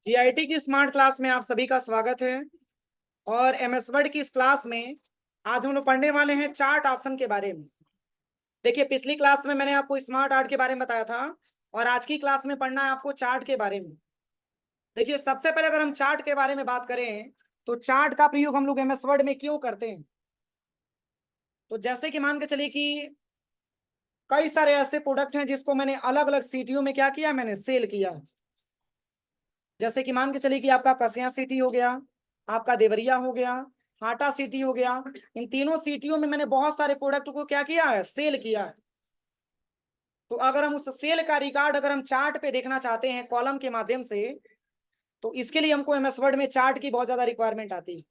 GIT की smart class में आप सभी का स्वागत है। और एमएस वर्ड की इस क्लास में आज हम लोग पढ़ने वाले हैं चार्ट ऑप्शन के बारे में। देखिए, पिछली क्लास में मैंने आपको स्मार्ट आर्ट के बारे में बताया था और आज की क्लास में पढ़ना है आपको चार्ट के बारे में। देखिए, सबसे पहले अगर हम चार्ट के बारे में बात करें तो चार्ट का प्रयोग हम लोग एमएस वर्ड में क्यों करते हैं। तो जैसे कि मान के चलिए कि कई सारे ऐसे प्रोडक्ट हैं जिसको मैंने अलग अलग सिटियों में क्या किया, मैंने सेल किया। जैसे कि मान के चलिए कि आपका कसिया सिटी हो गया, आपका देवरिया हो गया, हाटा सिटी हो गया। इन तीनों सिटियों में मैंने बहुत सारे प्रोडक्ट को क्या किया है, सेल किया है। तो अगर हम उस सेल का रिकॉर्ड अगर हम चार्ट पे देखना चाहते हैं कॉलम के माध्यम से, तो इसके लिए हमको एमएस वर्ड में चार्ट की बहुत ज्यादा रिक्वायरमेंट आती है।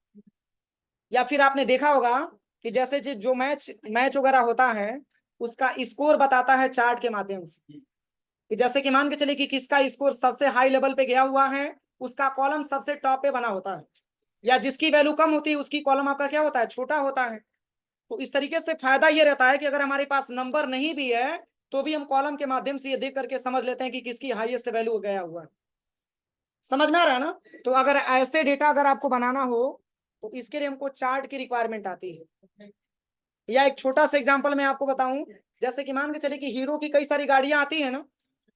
या फिर आपने देखा होगा कि जैसे जो मैच मैच वगैरह होता है उसका स्कोर बताता है चार्ट के माध्यम से। कि जैसे कि मान के चलिए कि किसका स्कोर सबसे हाई लेवल पे गया हुआ है, उसका कॉलम सबसे टॉप पे बना होता है, या जिसकी वैल्यू कम होती है उसकी कॉलम आपका क्या होता है, छोटा होता है। तो इस तरीके से फायदा ये रहता है कि अगर हमारे पास नंबर नहीं भी है तो भी हम कॉलम के माध्यम से ये देख करके समझ लेते हैं कि किसकी हाईएस्ट वैल्यू गया हुआ है। समझ में आ रहा है ना। तो अगर ऐसे डेटा अगर आपको बनाना हो तो इसके लिए हमको चार्ट की रिक्वायरमेंट आती है। या एक छोटा सा एग्जांपल मैं आपको बताऊं, जैसे कि मान के चलिए कि हीरो की कई सारी गाड़ियां आती है ना।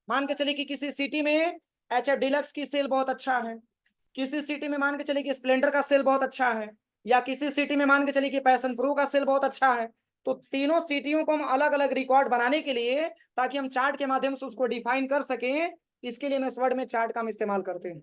मान के चलिए कि किसी सिटी में एचएफ डीलक्स की सेल बहुत अच्छा है, किसी सिटी में मान के चलिए कि स्प्लेंडर का सेल बहुत अच्छा है, या किसी सिटी में मान के चलिए कि पैशन प्रो का सेल बहुत अच्छा है। तो तीनों सिटियों को हम अलग अलग रिकॉर्ड बनाने के लिए, ताकि हम चार्ट के माध्यम से उसको डिफाइन कर सकें, इसके लिए हम इस वर्ड में चार्ट का हम इस्तेमाल करते हैं।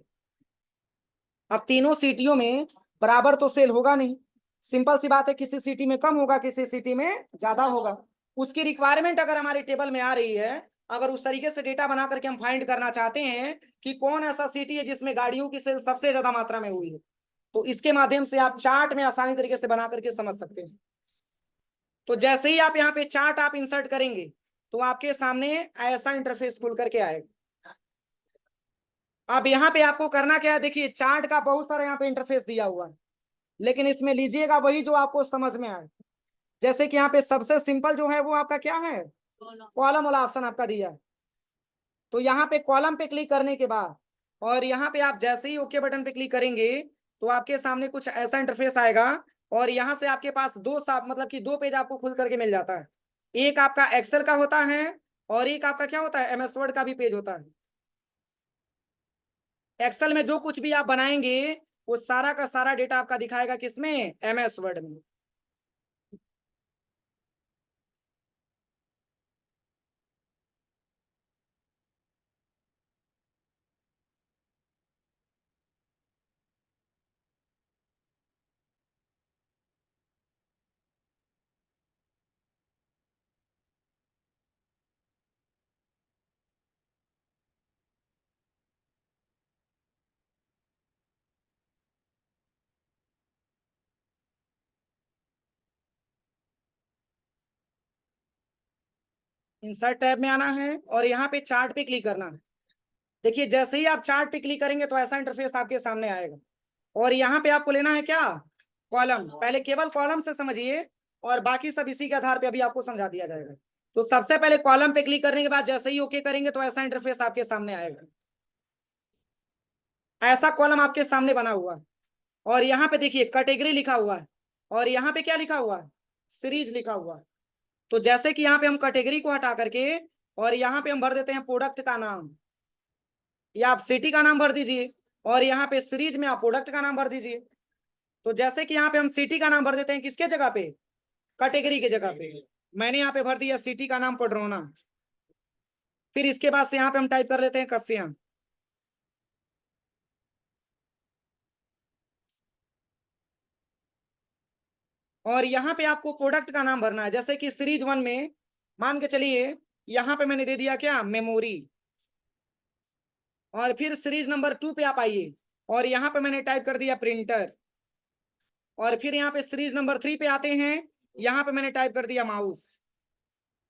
अब तीनों सिटियों में बराबर तो सेल होगा नहीं, सिंपल सी बात है, किसी सिटी में कम होगा, किसी सिटी में ज्यादा होगा। उसकी रिक्वायरमेंट अगर हमारे टेबल में आ रही है, अगर उस तरीके से डेटा बना करके हम फाइंड करना चाहते हैं कि कौन ऐसा सिटी है जिसमें गाड़ियों की सेल सबसे ज्यादा मात्रा में हुई है, तो इसके माध्यम से आप चार्ट में आसानी तरीके से बना करके समझ सकते हैं। तो जैसे ही आप यहाँ पे चार्ट आप इंसर्ट करेंगे तो आपके सामने ऐसा इंटरफेस खुल करके आएगा। अब यहाँ पे आपको करना क्या है, देखिए चार्ट का बहुत सारा यहाँ पे इंटरफेस दिया हुआ है, लेकिन इसमें लीजिएगा वही जो आपको समझ में आए। जैसे कि यहाँ पे सबसे सिंपल जो है वो आपका क्या है, कॉलम वाला ऑप्शन आपका दिया है। तो यहाँ पे कॉलम पे क्लिक करने के बाद और यहाँ पे आप जैसे ही ओके बटन पे क्लिक करेंगे तो आपके सामने कुछ ऐसा इंटरफेस आएगा। और यहाँ से आपके पास दो साफ मतलब कि दो पेज आपको खुल करके मिल जाता है। एक आपका एक्सेल का होता है और एक आपका क्या होता है, एमएस वर्ड का भी पेज होता है। एक्सेल में जो कुछ भी आप बनाएंगे वो सारा का सारा डेटा आपका दिखाएगा किसमें, एमएस वर्ड में। इंसर्ट टैब में आना है और यहाँ पे चार्ट पे क्लिक करना है। देखिए, जैसे ही आप चार्ट पे क्लिक करेंगे तो ऐसा इंटरफेस आपके सामने आएगा। और यहाँ पे आपको लेना है क्या, कॉलम। पहले केवल कॉलम से समझिए और बाकी सब इसी के आधार पे अभी आपको समझा दिया जाएगा। तो सबसे पहले कॉलम पे क्लिक करने के बाद जैसे ही ओके करेंगे तो ऐसा इंटरफेस आपके सामने आएगा। ऐसा कॉलम आपके सामने बना हुआ है और यहाँ पे देखिए कैटेगरी लिखा हुआ है और यहाँ पे क्या लिखा हुआ है, सीरीज लिखा हुआ है। तो जैसे कि यहाँ पे हम कैटेगरी को हटा करके और यहाँ पे हम भर देते हैं प्रोडक्ट का नाम, या आप सिटी का नाम भर दीजिए और यहाँ पे सीरीज में आप प्रोडक्ट का नाम भर दीजिए। तो जैसे कि यहाँ पे हम सिटी का नाम भर देते हैं किसके जगह पे, कैटेगरी के जगह पे। मैंने यहाँ पे भर दिया सिटी का नाम पडरौना। फिर इसके बाद से यहाँ पे हम टाइप कर लेते हैं कस्या। और यहाँ पे आपको प्रोडक्ट का नाम भरना है, जैसे कि सीरीज 1 में मान के चलिए यहाँ पे मैंने दे दिया क्या, मेमोरी। और फिर सीरीज नंबर 2 पे आप आइए और यहाँ पे मैंने टाइप कर दिया प्रिंटर। और फिर यहाँ पे सीरीज नंबर 3 पे आते हैं, यहाँ पे मैंने टाइप कर दिया माउस।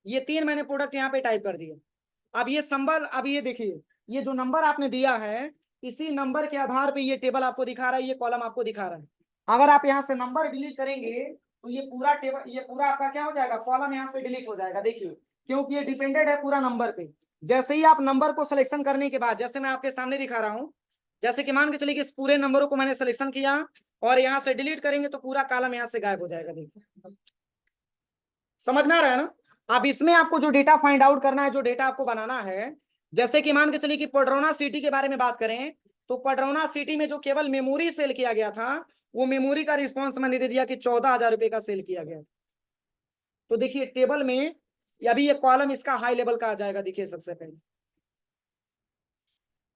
ये 3 मैंने प्रोडक्ट यहाँ पे टाइप कर दिया। अब ये संबल, अब ये देखिए, ये जो नंबर आपने दिया है इसी नंबर के आधार पे ये टेबल आपको दिखा रहा है, ये कॉलम आपको दिखा रहा है। अगर आप यहाँ से नंबर डिलीट करेंगे तो ये पूरा टेबल, ये पूरा आपका क्या हो जाएगा, कॉलम यहाँ से डिलीट हो जाएगा। देखिए, क्योंकि ये डिपेंडेंट है पूरा नंबर पे। जैसे ही आप नंबर को सिलेक्शन करने के बाद, जैसे मैं आपके सामने दिखा रहा हूँ, जैसे कि मान के चलिए कि इस पूरे नंबरों को मैंने सिलेक्शन किया और यहाँ से डिलीट करेंगे तो पूरा कॉलम यहाँ से गायब हो जाएगा। देखिए समझ में आ रहा है ना। अब इसमें आपको जो डेटा फाइंड आउट करना है, जो डेटा आपको बनाना है, जैसे कि मान के चलिए कि पडरौना सिटी के बारे में बात करें तो पडरौना सिटी में जो केवल मेमोरी सेल किया गया था, वो मेमोरी का रिस्पॉन्स मैंने दे दिया कि 14,000 रुपए का सेल किया गया। तो देखिए टेबल में अभी ये कॉलम इसका हाई लेवल का आ जाएगा। देखिए सबसे पहले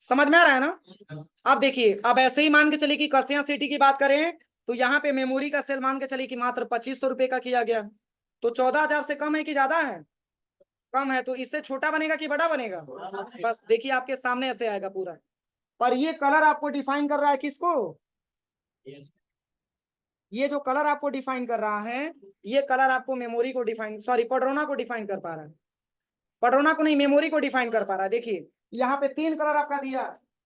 समझ में आ रहा है ना। अब देखिए अब ऐसे ही मान के चलिए कि कसिया सिटी की बात करें तो यहाँ पे मेमोरी का सेल मान के चलिए कि मात्र 2500 रुपए का किया गया। तो 14,000 से कम है कि ज्यादा है? कम है। तो इससे छोटा बनेगा कि बड़ा बनेगा? बस देखिए आपके सामने ऐसे आएगा पूरा। पर ये कलर आपको डिफाइन कर रहा है किसको? ये जो कलर आपको डिफाइन कर रहा है, ये कलर आपको मेमोरी को डिफाइन, सॉरी पडरौना को डिफाइन कर पा रहा है। पडरौना को नहीं, मेमोरी को डिफाइन कर पा रहा है। देखिए यहाँ पे 3 कलर आपका दिया,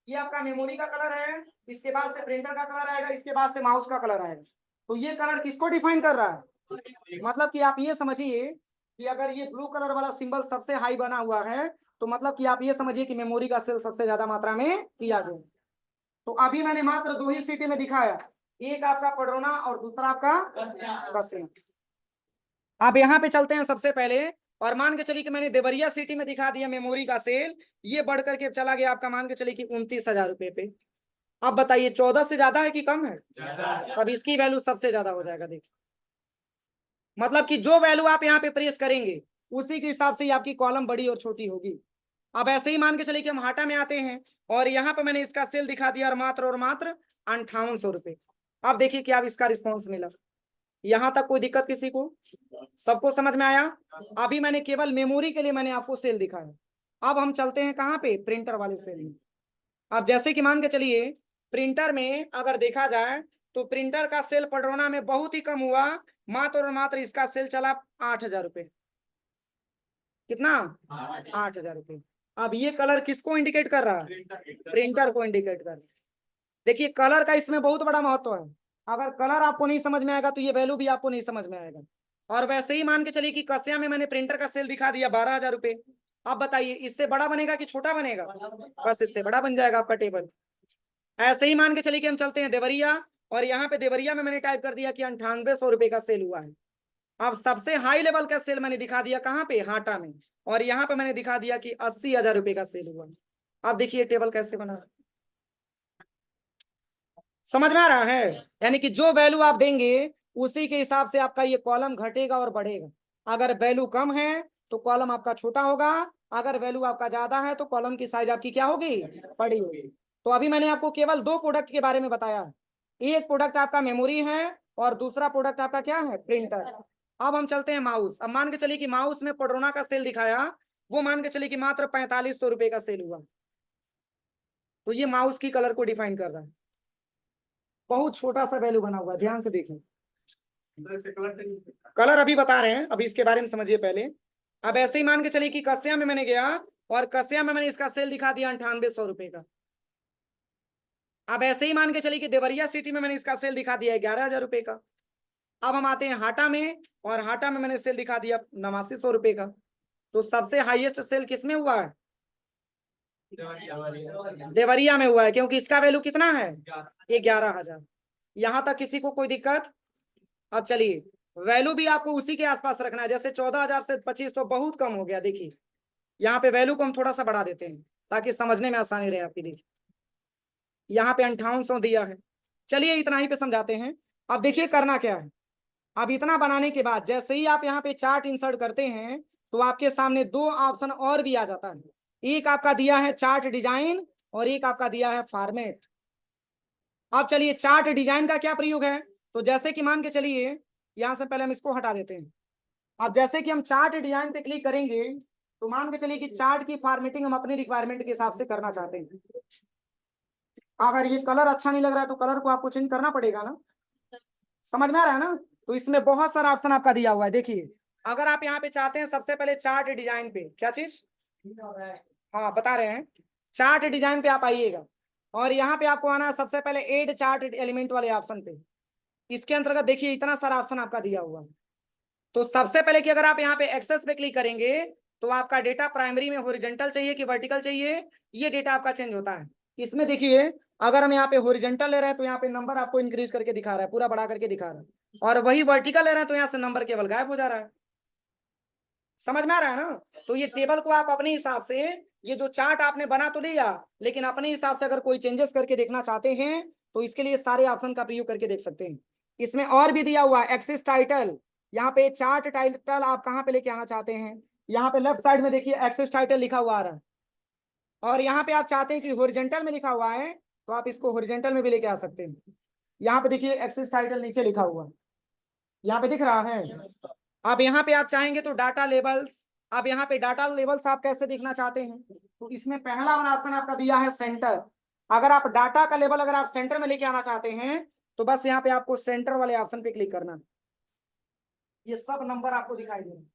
ये आपका मेमोरी का कलर है, इसके बाद से प्रिंटर का कलर आएगा, इसके बाद से माउस का कलर आएगा। तो ये कलर किसको डिफाइन कर रहा है? मतलब कि आप ये समझिए कि अगर ये ब्लू कलर वाला सिंबल सबसे हाई बना हुआ है तो मतलब कि आप ये समझिए कि मेमोरी का सेल सबसे ज्यादा मात्रा में किया गया। तो अभी मैंने मात्र 2 ही सिटी में दिखाया, एक आपका पडरौना और दूसरा आपका कसिया। अब यहाँ पे चलते हैं सबसे पहले और मान के चलिए कि मैंने देवरिया सिटी में दिखा दिया मेमोरी का सेल, ये बढ़ करके चला गया आपका मान के चलिए कि 29,000 रुपए पे। अब बताइए 14 से ज्यादा है कि कम है? अब इसकी वैल्यू सबसे ज्यादा हो जाएगा। देखिए मतलब कि जो वैल्यू आप यहाँ पे प्रेस करेंगे उसी के हिसाब से ही आपकी कॉलम बड़ी और छोटी होगी। अब ऐसे ही मान के चलिए कि हम हाटा में आते हैं और यहाँ पे मैंने इसका सेल दिखा दिया और मात्र 5800 रुपए। अब देखिए कि आप इसका रिस्पॉन्स मिला। यहाँ तक कोई दिक्कत किसी को? सबको समझ में आया? अभी मैंने केवल मेमोरी के लिए मैंने आपको सेल दिखाया। अब हम चलते हैं कहाँ पे? प्रिंटर वाले सेल में। अब जैसे कि मान के चलिए प्रिंटर में अगर देखा जाए तो प्रिंटर का सेल पडरौना में बहुत ही कम हुआ, मात्र और मात्र इसका सेल चला 8,000 रुपए। कितना? 8,000 रुपए। अब ये कलर किसको इंडिकेट कर रहा है? प्रिंटर को इंडिकेट कर रहा है। देखिए कलर का इसमें बहुत बड़ा महत्व है। अगर कलर आपको नहीं समझ में आएगा तो ये वैल्यू भी आपको नहीं समझ में आएगा। और वैसे ही मान के चलिए कि कसिया में मैंने प्रिंटर का सेल दिखा दिया 12,000 रुपए। अब बताइए इससे बड़ा बनेगा कि छोटा बनेगा? बस इससे बड़ा बन जाएगा आपका टेबल। ऐसे ही मान के चलिए कि हम चलते हैं देवरिया और यहाँ पे देवरिया में मैंने टाइप कर दिया कि 9800 रुपए का सेल हुआ है। अब सबसे हाई लेवल का सेल मैंने दिखा दिया कहाँ पे? हाटा में। और यहाँ पे मैंने दिखा दिया कि 80,000 रुपए का सेल हुआ। अब देखिए टेबल कैसे बना, समझ में आ रहा है? यानी कि जो वैल्यू आप देंगे उसी के हिसाब से आपका ये कॉलम घटेगा और बढ़ेगा। अगर वैल्यू कम है तो कॉलम आपका छोटा होगा, अगर वैल्यू आपका ज्यादा है तो कॉलम की साइज आपकी क्या होगी? बड़ी होगी। तो अभी मैंने आपको केवल 2 प्रोडक्ट के बारे में बताया। एक प्रोडक्ट आपका मेमोरी है और दूसरा प्रोडक्ट आपका क्या है? प्रिंटर। अब हम चलते हैं माउस। अब मान के चलिए कि माउस में पडरौना का सेल दिखाया, वो मान के चलिए कि मात्र 4500 रुपए का सेल हुआ। तो ये माउस की कलर को डिफाइन कर रहा है। बहुत छोटा सा वैल्यू बना हुआ है, ध्यान से देखें। कलर अभी बता रहे हैं, अभी इसके बारे में समझिए पहले। अब ऐसे ही मान के चलिए कि कसिया में मैंने गया और कसिया में मैंने इसका सेल दिखा दिया 9800 रुपए का। अब ऐसे ही मान के चलिए कि देवरिया सिटी में मैंने इसका सेल दिखा दिया 11,000 रुपए का। अब हम आते हैं हाटा में और हाटा में मैंने सेल दिखा दिया 8900 रुपए का। तो सबसे हाईएस्ट सेल किसमें हुआ है? देवरिया में हुआ है, क्योंकि इसका वैल्यू कितना है? 11,000। यहाँ तक किसी को कोई दिक्कत? अब चलिए वैल्यू भी आपको उसी के आसपास रखना है। जैसे 14,000 से 25 तो बहुत कम हो गया। देखिए यहाँ पे वैल्यू को हम थोड़ा सा बढ़ा देते हैं ताकि समझने में आसानी रहे आपके लिए। यहाँ पे 5800 दिया है। चलिए इतना ही पे समझाते हैं। अब देखिए करना क्या है। अब इतना बनाने के बाद जैसे ही आप यहाँ पे चार्ट इंसर्ट करते हैं तो आपके सामने 2 ऑप्शन और भी आ जाता है। एक आपका दिया है चार्ट डिजाइन और एक आपका दिया है फॉर्मेट। अब चलिए चार्ट डिजाइन का क्या प्रयोग है? तो जैसे कि मान के चलिए यहां से पहले हम इसको हटा देते हैं। अब जैसे कि हम चार्ट डिजाइन पे क्लिक करेंगे तो मान के चलिए कि चार्ट की फॉर्मेटिंग हम अपनी रिक्वायरमेंट के हिसाब से करना चाहते हैं। अगर ये कलर अच्छा नहीं लग रहा है तो कलर को आपको चेंज करना पड़ेगा ना। समझ में आ रहा है ना। तो इसमें बहुत सारा ऑप्शन आपका दिया हुआ है। देखिए अगर आप यहाँ पे चाहते हैं सबसे पहले चार्ट डिजाइन पे क्या चीज, हाँ बता रहे हैं, चार्ट डिजाइन पे आप आइएगा और यहाँ पे आपको आना है सबसे पहले एड चार्ट एलिमेंट वाले ऑप्शन पे। इसके अंतर्गत देखिए इतना सारा ऑप्शन आपका दिया हुआ है। तो सबसे पहले कि अगर आप यहाँ पे एक्सेस पे क्लिक करेंगे तो आपका डेटा प्राइमरी में हॉरिजॉन्टल चाहिए कि वर्टिकल चाहिए, ये डेटा आपका चेंज होता है इसमें देखिए अगर हम यहाँ पे हॉरिजॉन्टल ले रहे हैं तो यहाँ पे नंबर आपको इंक्रीज करके दिखा रहा है, पूरा बढ़ा करके दिखा रहा है, और वही वर्टिकल ले रहे हैं तो यहाँ से नंबर केवल गायब हो जा रहा है। समझ में आ रहा है ना? तो ये टेबल को आप अपने हिसाब से, ये जो चार्ट आपने बना तो लिया, लेकिन अपने हिसाब से अगर कोई चेंजेस करके देखना चाहते हैं तो इसके लिए सारे ऑप्शन का प्रयोग करके देख सकते हैं। इसमें और भी दिया हुआ है एक्सिस टाइटल, यहाँ पे चार्ट टाइटल आप कहाँ पे लेके आना चाहते हैं, यहाँ पे लेफ्ट साइड में देखिए एक्सिस टाइटल लिखा हुआ आ रहा है, और यहाँ पे आप चाहते हैं कि हॉरिजॉन्टल में लिखा हुआ है तो आप इसको हॉरिजॉन्टल में भी लेके आ सकते हैं। यहाँ पे देखिए एक्सिस टाइटल नीचे लिखा हुआ है, यहाँ पे दिख रहा है। अब यहाँ पे आप चाहेंगे तो डाटा लेबल्स, अब यहाँ पे डाटा लेबल्स आप कैसे देखना चाहते हैं, तो इसमें पहला वाला ऑप्शन आपका दिया है सेंटर। अगर आप डाटा का लेबल अगर आप सेंटर में लेके आना चाहते हैं तो बस यहाँ पे आपको सेंटर वाले ऑप्शन पे क्लिक करना। ये सब नंबर आपको दिखाई दे रहा है,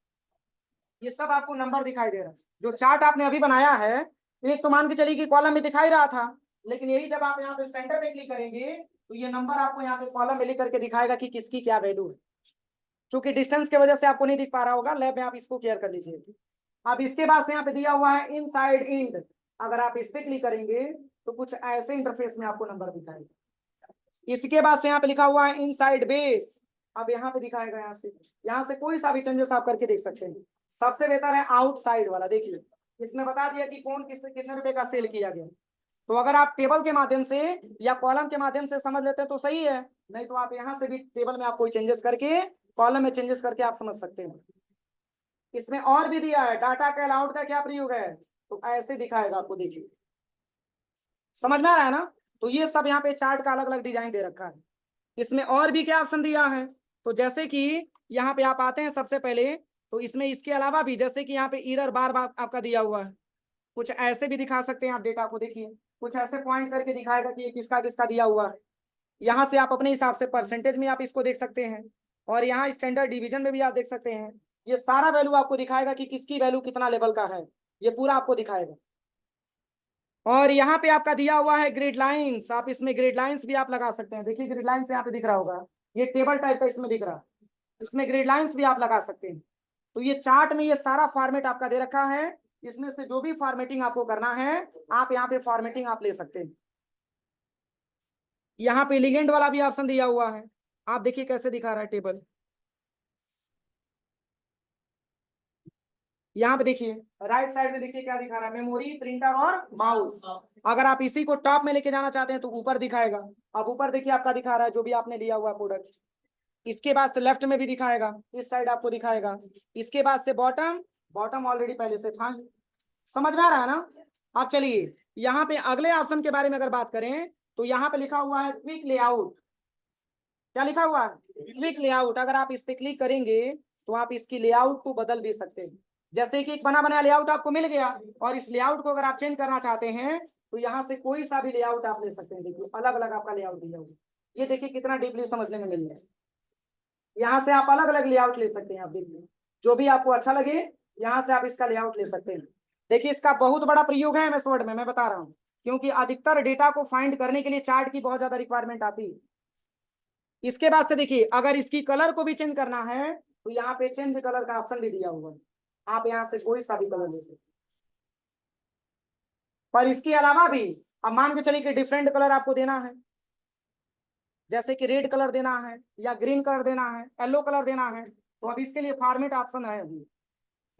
ये सब आपको नंबर दिखाई दे रहा है। जो चार्ट आपने अभी बनाया है, एक तो मान के चलिए कि कॉलम में दिखाई रहा था, लेकिन यही जब आप यहाँ पे सेंटर पे क्लिक करेंगे तो ये नंबर आपको यहाँ पे कॉलम में लिख करके दिखाएगा कि किसकी क्या वैल्यू है। चूंकि डिस्टेंस की वजह से आपको नहीं दिख पा रहा होगा, लैब में आप इसको क्लियर कर लीजिए। अब इसके बाद से यहाँ पे दिया हुआ है इनसाइड इंड, अगर आप इस पे क्लिक करेंगे तो कुछ ऐसे इंटरफेस में आपको नंबर दिखाएगा। इसके बाद से यहाँ पे लिखा हुआ है इनसाइड बेस, अब यहाँ पे दिखाएगा, यहाँ से कोई सा भी चेंजेस आप करके देख सकते हैं। सबसे बेहतर है आउटसाइड वाला, देखिए इसने बता दिया कि कौन कितने रुपए का सेल किया गया। तो अगर आप टेबल के माध्यम से या कॉलम के माध्यम से समझ लेते हैं तो सही है, नहीं तो आप यहाँ से भी टेबल में आप कोई चेंजेस करके, कॉलम में चेंजेस करके आप समझ सकते हैं। इसमें और भी दिया है डाटा के अलाउट का क्या प्रयोग है, तो ऐसे दिखाएगा आपको, देखिए समझ में आ रहा है ना? तो ये सब यहाँ पे चार्ट का अलग अलग डिजाइन दे रखा है। इसमें और भी क्या ऑप्शन दिया है, तो जैसे कि यहाँ पे आप आते हैं सबसे पहले, तो इसमें इसके अलावा भी जैसे कि यहाँ पे एरर बार बार आपका दिया हुआ है, कुछ ऐसे भी दिखा सकते हैं आप डेटा को, देखिए कुछ ऐसे पॉइंट करके दिखाएगा कि ये किसका किसका दिया हुआ है। यहाँ से आप अपने हिसाब से परसेंटेज में आप इसको देख सकते हैं, और यहाँ स्टैंडर्ड डिवीजन में भी आप देख सकते हैं। ये सारा वैल्यू आपको दिखाएगा कि किसकी वैल्यू कितना लेवल का है, ये पूरा आपको दिखाएगा। और यहाँ पे आपका दिया हुआ है ग्रिड लाइंस, आप इसमें ग्रिड लाइंस भी आप लगा सकते हैं, देखिए ग्रिड लाइंस यहाँ पे दिख रहा होगा, ये टेबल टाइप का इसमें दिख रहा, इसमें ग्रिड लाइंस भी आप लगा सकते हैं। तो ये चार्ट में ये सारा फॉर्मेट आपका दे रखा है, इसमें से जो भी फॉर्मेटिंग आपको करना है आप यहाँ पे फॉर्मेटिंग आप ले सकते हैं। यहाँ पे लिगेंड वाला भी ऑप्शन दिया हुआ है, आप देखिए कैसे दिखा रहा है टेबल। यहाँ पे देखिए राइट साइड में देखिए क्या दिखा रहा है, मेमोरी, प्रिंटर और माउस। अगर आप इसी को टॉप में लेके जाना चाहते हैं तो ऊपर दिखाएगा। अब ऊपर देखिए आपका दिखा रहा है जो भी आपने लिया हुआ प्रोडक्ट। इसके बाद से लेफ्ट में भी दिखाएगा, इस साइड आपको दिखाएगा। इसके बाद से बॉटम, बॉटम ऑलरेडी पहले से था। समझ में आ रहा है ना? अब चलिए यहाँ पे अगले ऑप्शन के बारे में अगर बात करें तो यहाँ पे लिखा हुआ है क्विक लेआउट। क्या लिखा हुआ है? Quick layout. अगर आप इस पे क्लिक करेंगे तो आप इसकी लेआउट को बदल भी सकते हैं। जैसे कि एक बना बनाया लेआउट आपको मिल गया, और इस लेआउट को अगर आप चेंज करना चाहते हैं तो यहाँ से कोई सा भी लेआउट आप ले सकते हैं। देखिए अलग अलग आपका लेआउट दिया हुआ, ये देखिए कितना डीपली समझने में मिल रहा है। यहाँ से आप अलग अलग लेआउट ले सकते हैं, आप देखिए जो भी आपको अच्छा लगे यहाँ से आप इसका लेआउट ले सकते हैं। देखिए इसका बहुत बड़ा प्रयोग है एमएस वर्ड में, मैं बता रहा हूँ, क्योंकि अधिकतर डेटा को फाइंड करने के लिए चार्ट की बहुत ज्यादा रिक्वायरमेंट आती है। इसके बाद से देखिए अगर इसकी कलर को भी चेंज करना है तो यहाँ पे चेंज कलर का ऑप्शन भी दिया हुआ है, आप यहाँ से कोई सा भी कलर ले सकते हैं। पर इसके अलावा भी अब मान के चलिए कि डिफरेंट कलर आपको देना है, जैसे कि रेड कलर देना है या ग्रीन कलर देना है, येलो कलर देना है, तो अब इसके लिए फॉर्मेट ऑप्शन है अभी।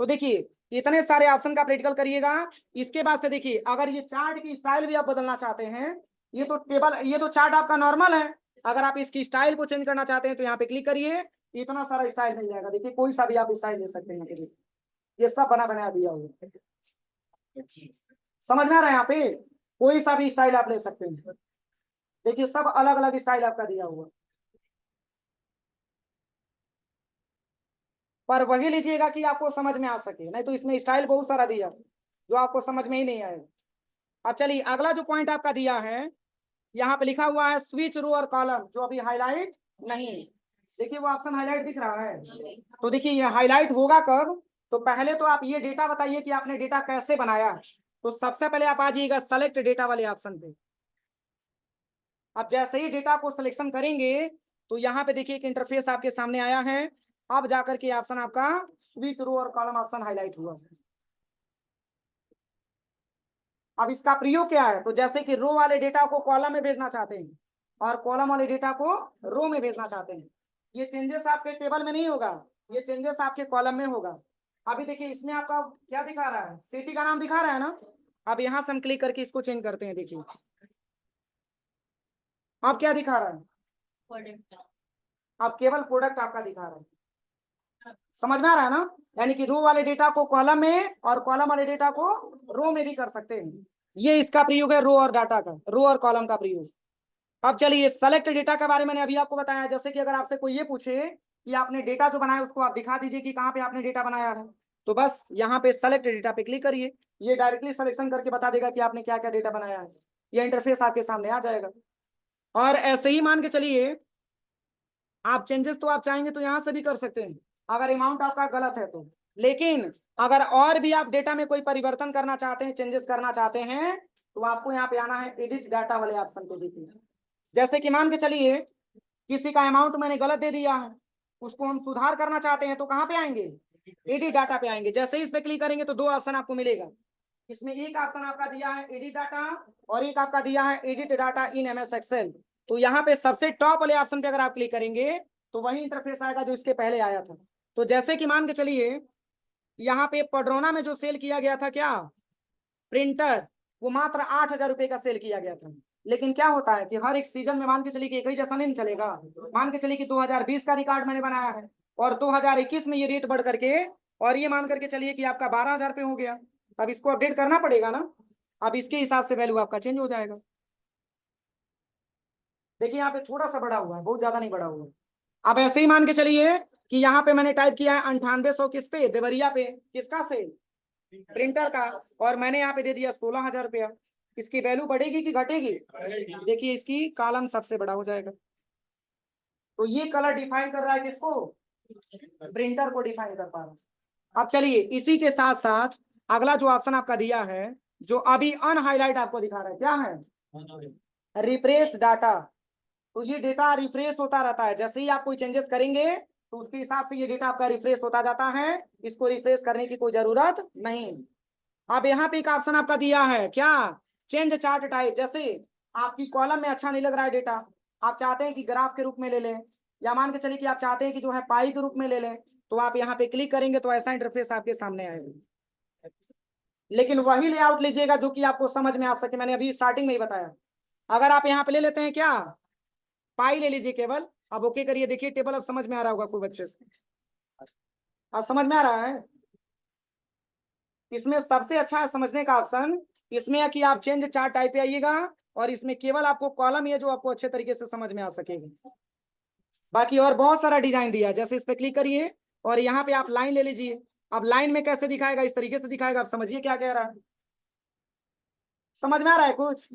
तो देखिए इतने सारे ऑप्शन का प्रैक्टिकल करिएगा। इसके बाद से देखिए अगर ये चार्ट की स्टाइल भी आप बदलना चाहते हैं, ये तो टेबल, ये तो चार्ट आपका नॉर्मल है, अगर आप इसकी स्टाइल को चेंज करना चाहते हैं तो यहाँ पे क्लिक करिए, इतना सारा स्टाइल मिल जाएगा। देखिए कोई सा भी आप स्टाइल ले सकते हैं, ये सब बना बनाया दिया हुआ है। समझ में आ रहा है? यहाँ पे कोई सा भी स्टाइल आप ले सकते हैं, देखिए सब अलग अलग स्टाइल आपका दिया हुआ। पर वही लीजिएगा कि आपको समझ में आ सके, नहीं तो इसमें स्टाइल बहुत सारा दिया जो आपको समझ में ही नहीं आएगा। अब चलिए अगला जो पॉइंट आपका दिया है, यहाँ पे लिखा हुआ है स्विच रो और कॉलम, जो अभी हाईलाइट नहीं, देखिए वो ऑप्शन हाईलाइट दिख रहा है। तो देखिए ये हाईलाइट होगा कब, तो पहले तो आप ये डेटा बताइए कि आपने डेटा कैसे बनाया। तो सबसे पहले आप आ जाइएगा सेलेक्ट डेटा वाले ऑप्शन पे। अब जैसे ही डेटा को सिलेक्शन करेंगे तो यहाँ पे देखिए एक इंटरफेस आपके सामने आया है। अब जाकर के ऑप्शन आपका स्विच रो और कॉलम ऑप्शन हाईलाइट हुआ। अब इसका प्रयोग क्या है, तो जैसे कि रो वाले डेटा को कॉलम में भेजना चाहते हैं और कॉलम वाले डेटा को रो में भेजना चाहते हैं, ये चेंजेस आपके टेबल में नहीं होगा, ये चेंजेस आपके कॉलम में होगा। अभी देखिए इसमें आपका क्या दिखा रहा है, सिटी का नाम दिखा रहा है ना। अब यहां से हम क्लिक करके इसको चेंज करते हैं, देखिए अब क्या दिखा रहा है, अब केवल प्रोडक्ट आपका दिखा रहा है। समझ में आ रहा है ना, यानी कि रो वाले डेटा को कॉलम में और कॉलम वाले डेटा को रो में भी कर सकते हैं। ये इसका प्रयोग है रो और डाटा का, रो और कॉलम का प्रयोग। अब चलिए सेलेक्ट डेटा के बारे में मैंने अभी आपको बताया। जैसे कि अगर आपसे कोई ये पूछे कि आपने डेटा जो बनाया उसको आप दिखा दीजिए कि कहाँ पे आपने डेटा बनाया है, तो बस यहाँ पे सेलेक्ट डेटा पे क्लिक करिए, ये डायरेक्टली सिलेक्शन करके बता देगा कि आपने क्या क्या डेटा बनाया है। ये इंटरफेस आपके सामने आ जाएगा। और ऐसे ही मान के चलिए आप चेंजेस तो आप चाहेंगे तो यहाँ से भी कर सकते हैं अगर अमाउंट आपका गलत है तो। लेकिन अगर और भी आप डेटा में कोई परिवर्तन करना चाहते हैं, चेंजेस करना चाहते हैं, तो आपको यहाँ पे आना है एडिट डाटा वाले ऑप्शन पे। देखिए जैसे कि मान के चलिए किसी का अमाउंट मैंने गलत दे दिया है, उसको हम सुधार करना चाहते हैं, तो कहाँ पे आएंगे, एडिट डाटा पे आएंगे। जैसे ही इस पे क्लिक करेंगे तो दो ऑप्शन आपको मिलेगा। इसमें एक ऑप्शन आपका दिया है एडिट डाटा और एक आपका दिया है edit data in MS Excel. तो यहाँ पे सबसे टॉप वाले ऑप्शन पे अगर आप क्लिक करेंगे तो वही इंटरफेस आएगा जो इसके पहले आया था। तो जैसे कि मान के चलिए यहाँ पे पडरोना में जो सेल किया गया था क्या, प्रिंटर, वो मात्र 8,000 रुपए का सेल किया गया था। लेकिन क्या होता है कि हर एक सीजन में मान के चलिए कि एक ही जैसा नहीं चलेगा। मान के चलिए कि 2020 का रिकॉर्ड मैंने बनाया है और 2021 में ये रेट बढ़ करके और ये मान करके चलिए कि आपका 12,000 रुपये हो गया। अब इसको अपडेट करना पड़ेगा ना, अब इसके हिसाब से वैल्यू आपका चेंज हो जाएगा। देखिए यहाँ पे थोड़ा सा बड़ा हुआ है, बहुत ज्यादा नहीं बड़ा हुआ है। अब ऐसे ही मान के चलिए कि यहाँ पे मैंने टाइप किया है 9800 किस पे, देवरिया पे, किसका सेल, प्रिंटर का, और मैंने यहाँ पे दे दिया 16,000 रुपया। इसकी वैल्यू बढ़ेगी कि घटेगी, देखिए इसकी कॉलम सबसे बड़ा हो जाएगा। तो ये कलर डिफाइन कर रहा है किसको, प्रिंटर को डिफाइन कर पा रहा है। अब चलिए इसी के साथ साथ अगला जो ऑप्शन आपका दिया है, जो अभी अनहाईलाइट आपको दिखा रहा है, क्या है, रिफ्रेश डाटा। तो ये डेटा रिफ्रेश होता रहता है, जैसे ही आप कोई चेंजेस करेंगे तो उसके हिसाब से ये डेटा आपका रिफ्रेश होता जाता है। इसको रिफ्रेश करने की कोई जरूरत नहीं। अब यहाँ पे एक ऑप्शन आपका दिया है क्या, चेंज चार्ट टाइप। जैसे आपकी कॉलम में अच्छा नहीं लग रहा है डेटा, आप चाहते हैं कि ग्राफ के रूप में ले लें, या मान के चलिए कि आप चाहते हैं कि जो है पाई के रूप में ले लें, तो आप यहाँ पे क्लिक करेंगे तो ऐसा इंटरफेस आपके सामने आएगा। लेकिन वही लेआउट लीजिएगा जो कि आपको समझ में आ सके, मैंने अभी स्टार्टिंग में ही बताया। अगर आप यहाँ पे ले लेते हैं क्या, पाई ले लीजिए केवल। अब ओके करिए, देखिए टेबल अब समझ में आ रहा होगा कोई बच्चे से, अब समझ में आ रहा है। इसमें सबसे अच्छा है समझने का ऑप्शन इसमें है कि आप चेंज चार्ट टाइप पे आइएगा और इसमें केवल आपको कॉलम ये जो आपको अच्छे तरीके से समझ में आ सकेगा। बाकी और बहुत सारा डिजाइन दिया है, जैसे इस पे क्लिक करिए और यहाँ पे आप लाइन ले लीजिए। अब लाइन में कैसे दिखाएगा, इस तरीके से दिखाएगा। आप समझिए क्या कह रहा है, समझ में आ रहा है कुछ।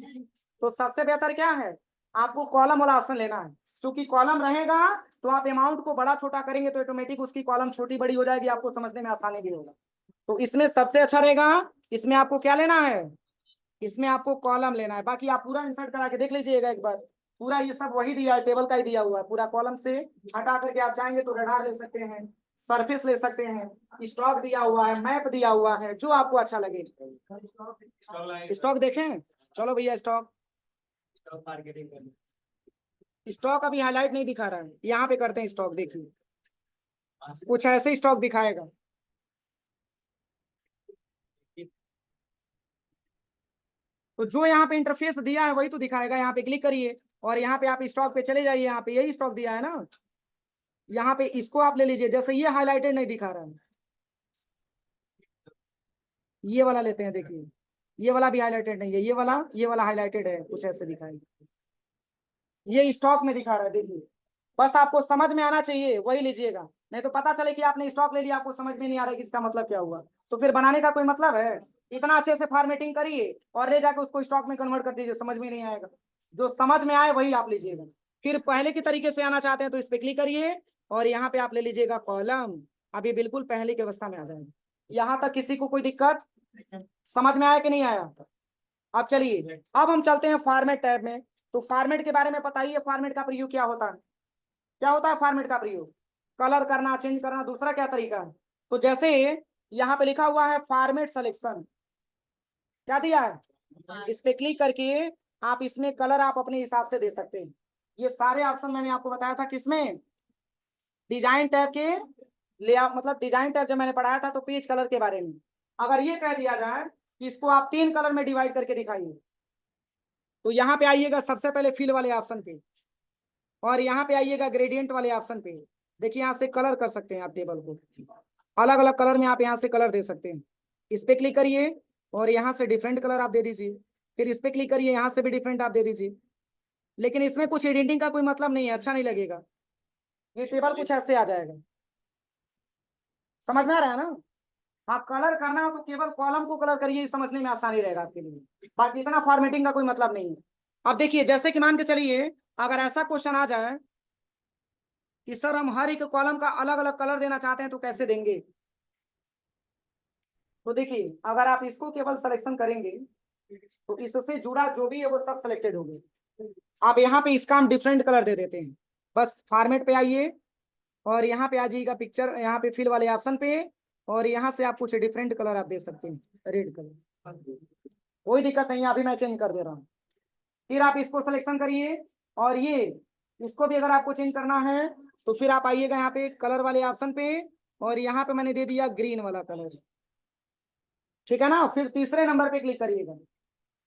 तो सबसे बेहतर क्या है, आपको कॉलम वाला ऑप्शन लेना है, क्योंकि कॉलम रहेगा तो आप अमाउंट को बड़ा छोटा करेंगे तो ऑटोमेटिक उसकी कॉलम छोटी बड़ी हो जाएगी, आपको समझने में आसानी भी होगा। तो इसमें सबसे अच्छा रहेगा, इसमें आपको क्या लेना है, इसमें आपको कॉलम लेना है। बाकी आप पूरा इंसर्ट करा के देख लीजिएगा एक बार, पूरा ये सब वही दिया है, टेबल का ही दिया हुआ है पूरा। कॉलम से हटा करके आप चाहेंगे तो रडार ले सकते हैं, सरफेस ले सकते हैं, स्टॉक दिया हुआ है, मैप दिया हुआ है, जो आपको अच्छा लगे। स्टॉक देखें, चलो भैया स्टॉक, स्टॉक अभी हाईलाइट नहीं दिखा रहा है, यहाँ पे करते हैं स्टॉक। देखिए कुछ ऐसे स्टॉक दिखाएगा। तो जो यहाँ पे इंटरफेस दिया है वही तो दिखाएगा। यहाँ पे क्लिक करिए और यहाँ पे आप स्टॉक पे चले जाइए, यहाँ पे यही स्टॉक दिया है ना, यहाँ पे इसको आप ले लीजिए। जैसे ये हाईलाइटेड नहीं दिखा रहा है, ये वाला लेते हैं। देखिए ये वाला भी हाईलाइटेड नहीं है, ये वाला हाईलाइटेड है, कुछ ऐसे दिखाएगा। ये स्टॉक में दिखा रहा है, देखिए। बस आपको समझ में आना चाहिए वही लीजिएगा, नहीं तो पता चले कि आपने स्टॉक ले लिया, आपको समझ में नहीं आ रहा है कि इसका मतलब क्या हुआ, तो फिर बनाने का कोई मतलब है। इतना अच्छे से फॉर्मेटिंग करिए और ले जाकर उसको स्टॉक में कन्वर्ट कर दीजिए, समझ में नहीं आएगा। जो समझ में आए वही आप लीजिएगा। फिर पहले की तरीके से आना चाहते हैं तो इस पे क्लिक करिए और यहाँ पे आप ले लीजिएगा कॉलम। अब ये बिल्कुल पहले की अवस्था में आ जाएगा। यहाँ तक किसी को कोई दिक्कत, समझ में आया कि नहीं आया। अब चलिए अब हम चलते हैं फॉर्मेट टैब में। तो फॉर्मेट के बारे में बताइए, फॉर्मेट का प्रयोग क्या होता है, क्या होता है फॉर्मेट का प्रयोग, कलर करना, चेंज करना, दूसरा क्या तरीका है। तो जैसे यहाँ पे लिखा हुआ है फॉर्मेट सिलेक्शन, क्या दिया है, इस पे क्लिक करके आप इसमें कलर आप अपने हिसाब से दे सकते हैं। ये सारे ऑप्शन मैंने आपको बताया था किसमें, डिजाइन टैब के लेआउट, मतलब डिजाइन टैब जब मैंने पढ़ाया था तो पेज कलर के बारे में। अगर ये कह दिया जाए कि इसको आप 3 कलर में डिवाइड करके दिखाइए, तो यहाँ पे आइएगा सबसे पहले फिल वाले ऑप्शन पे, और यहाँ पे आइएगा ग्रेडियंट वाले ऑप्शन पे। देखिए यहाँ से कलर कर सकते हैं आप टेबल को, अलग अलग कलर में आप यहाँ से कलर दे सकते हैं। इस पे क्लिक करिए और यहाँ से डिफरेंट कलर आप दे दीजिए, फिर इस पे क्लिक करिए, यहाँ से भी डिफरेंट आप दे दीजिए। लेकिन इसमें कुछ एडिटिंग का कोई मतलब नहीं है, अच्छा नहीं लगेगा, ये टेबल कुछ ऐसे आ जाएगा। समझ में आ रहा है ना? हाँ, कलर करना हो तो केवल कॉलम को कलर करिए, समझने में आसानी रहेगा आपके लिए, बाकी इतना फॉर्मेटिंग का कोई मतलब नहीं है। अब देखिए, जैसे कि मान के चलिए अगर ऐसा क्वेश्चन आ जाए कि सर हम हर एक कॉलम का अलग अलग कलर देना चाहते हैं तो कैसे देंगे, तो देखिए अगर आप इसको केवल सिलेक्शन करेंगे तो इससे जुड़ा जो भी है वो सब सिलेक्टेड होंगे। आप यहाँ पे इसका हम डिफरेंट कलर दे देते हैं। बस फॉर्मेट पे आइए और यहाँ पे आ जाइएगा पिक्चर, यहाँ पे फिल वाले ऑप्शन पे, और यहाँ से आप कुछ डिफरेंट कलर आप दे सकते हैं, रेड कलर, कोई दिक्कत नहीं है, अभी मैं चेंज कर दे रहा हूँ। फिर आप इसको सिलेक्शन करिए, और ये इसको भी अगर आपको चेंज करना है तो फिर आप आइएगा यहाँ पे कलर वाले ऑप्शन पे, और यहाँ पे मैंने दे दिया ग्रीन वाला कलर, ठीक है ना? फिर तीसरे नंबर पे क्लिक करिएगा,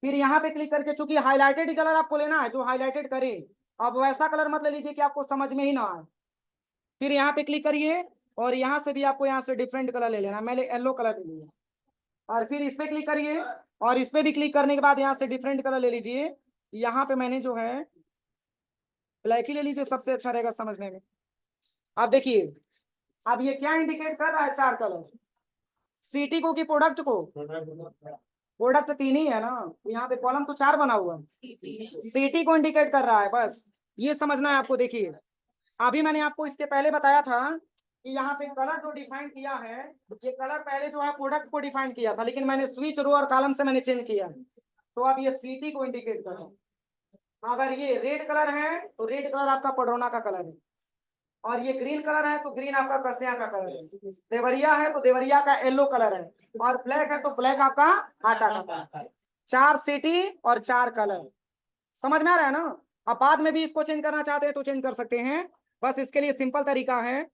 फिर यहाँ पे क्लिक करके, चूंकि हाईलाइटेड कलर आपको लेना है जो हाईलाइटेड करे, अब वैसा कलर मत ले लीजिए कि आपको समझ में ही ना आए। फिर यहाँ पे क्लिक करिए और यहाँ से भी आपको यहाँ से डिफरेंट कलर ले लेना, मैंने येलो कलर ले लिया, और फिर इस पे क्लिक करिए, और इस पे भी क्लिक करने के बाद यहाँ से डिफरेंट कलर ले लीजिए। यहाँ पे मैंने जो है ब्लैक ही ले लीजिए, सबसे अच्छा रहेगा समझने में। अब देखिए, अब ये क्या इंडिकेट कर रहा है, 4 कलर, सीटी को कि प्रोडक्ट को? प्रोडक्ट 3 ही है ना, तो यहाँ पे कॉलम तो 4 बना हुआ है, सीटी को इंडिकेट कर रहा है, बस ये समझना है आपको। देखिए अभी मैंने आपको इसके पहले बताया था कि यहाँ पे कलर जो डिफाइन किया है, ये कलर पहले जो है प्रोडक्ट को डिफाइन किया था, लेकिन मैंने स्विच रो और कॉलम से मैंने चेंज किया, तो अब ये सीटी को इंडिकेट कर रहा है। अगर ये रेड कलर है तो रेड कलर आपका पडरोना का कलर है, और ये ग्रीन कलर है तो ग्रीन आपका कसिया का कलर है, देवरिया है तो देवरिया का येलो कलर है, और ब्लैक है तो ब्लैक आपका आटा का कलर है। 4 सिटी और 4 कलर, समझ में आ रहा है ना? अब बाद में भी इसको चेंज करना चाहते हैं तो चेंज कर सकते हैं, बस इसके लिए सिंपल तरीका है,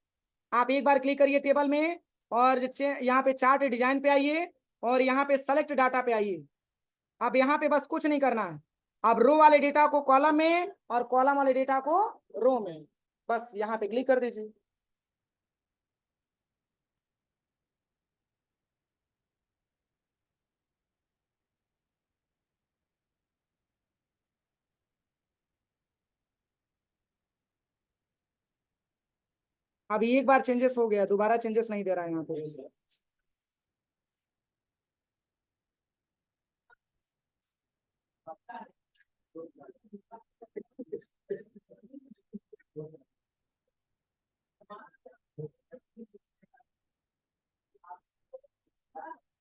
आप एक बार क्लिक करिए टेबल में, और यहाँ पे चार्ट डिजाइन पे आइए, और यहाँ पे सेलेक्ट डाटा पे आइए। अब यहाँ पे बस कुछ नहीं करना है, अब रो वाले डेटा को कॉलम में और कॉलम वाले डेटा को रो में, बस यहाँ पे क्लिक कर दीजिए। अब एक बार चेंजेस हो गया, दोबारा चेंजेस नहीं दे रहा है यहाँ पे।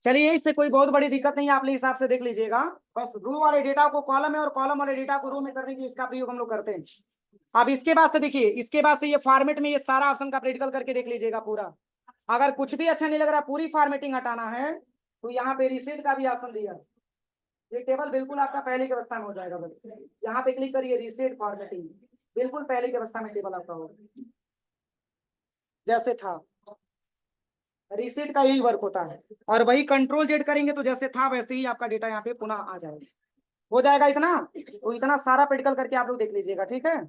चलिए, इससे कोई बहुत बड़ी दिक्कत नहीं है, अपने हिसाब से देख लीजिएगा, बस रो वाले डेटा को कॉलम में और कॉलम वाले डेटा को रो में करने के इसका प्रयोग हम लोग करते हैं। अब इसके बाद से देखिए, इसके बाद से ये फॉर्मेट में ये सारा ऑप्शन का प्रैक्टिकल करके देख लीजिएगा पूरा। अगर कुछ भी अच्छा नहीं लग रहा, पूरी फॉर्मेटिंग हटाना है, तो यहाँ पे रिसेट का भी ऑप्शन दिया है। ये टेबल बिल्कुल आपका पहले की अवस्था में हो जाएगा, बस यहाँ पे क्लिक करिए, रिसेट फॉर्मेटिंग, बिल्कुल पहले की अवस्था में टेबल आपका होगा जैसे था। रीसेट का यही वर्क होता है, और वही कंट्रोल जेड करेंगे तो जैसे था वैसे ही आपका डेटा यहाँ पे पुनः आ जाएगा, हो जाएगा इतना। तो इतना सारा प्रैक्टिकल करके आप लोग देख लीजिएगा, ठीक है।